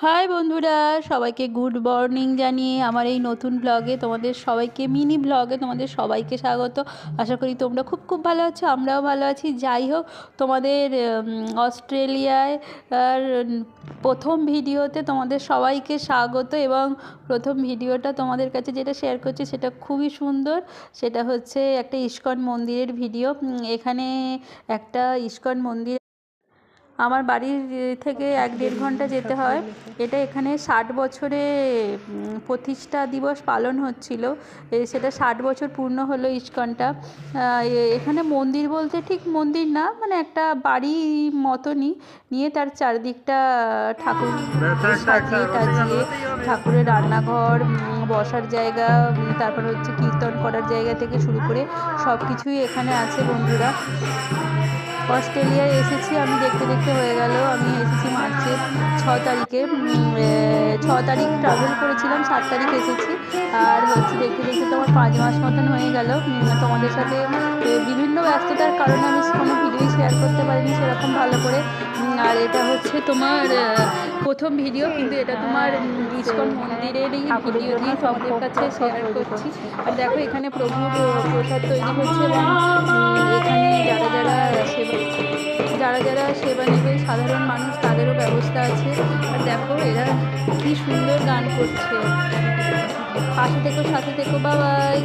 High বন্ধুরা, সবাইকে good morning জানিয়ে আমার এই নতুন ব্লগে তোমাদের সবাইকে মিনি ব্লগে তোমাদের সবাইকে স্বাগত। আশা করি তোমরা খুব খুব ভালো আছো, আমরাও ভালো আছি। যাই হোক, তোমাদের অস্ট্রেলিয়ায় আর প্রথম ভিডিওতে তোমাদের সবাইকে স্বাগত। এবং প্রথম ভিডিওটা তোমাদের কাছে যেটা শেয়ার করছি সেটা খুবই সুন্দর। সেটা হচ্ছে একটা ইস্কন মন্দিরের ভিডিও। এখানে একটা ইস্কন মন্দির আমার বাড়ির থেকে 1-1.5 ঘন্টা যেতে হয়। এটা এখানে 60 বছরে প্রতিষ্ঠা দিবস পালন হচ্ছিল। সেটা 60 বছর পূর্ণ হলো ইস্কনটা। এখানে মন্দির বলতে ঠিক মন্দির না, মানে একটা বাড়ি মতনই নিয়ে তার চারদিকটা ঠাকুর সাজিয়ে টাজিয়ে, ঠাকুরের রান্নাঘর, বসার জায়গা, তারপর হচ্ছে কীর্তন করার জায়গা থেকে শুরু করে সব কিছুই এখানে আছে বন্ধুরা। অস্ট্রেলিয়ায় এসেছি আমি, দেখতে দেখতে হয়ে গেল। আমি এসেছি মার্চের 6 তারিখে। 6 তারিখ ট্রাভেল করেছিলাম, 7 তারিখ এসেছি। আর হচ্ছে দেখতে দেখতে তো আমার 5 মাস মতন হয়ে গেল। তোমাদের সাথে বিভিন্ন ব্যস্ততার কারণে আমি কোনো ভিডিও শেয়ার করতে পারিনি সেরকম ভালো করে। আর এটা হচ্ছে তোমার প্রথম ভিডিও, কিন্তু এটা তোমার ইস্কন মন্দিরেরই ভিডিও দিয়ে তোমাদের কাছে শেয়ার করছি। আর দেখো, এখানে প্রভুর প্রসাদ তৈরি হচ্ছে এবং এখানে যারা যারা সেবা নেবে সাধারণ মানুষ তাদেরও ব্যবস্থা আছে। আর দেখো এরা কি সুন্দর গান করছে। পাশে থেকো, সাথে থেকো, বাবাই।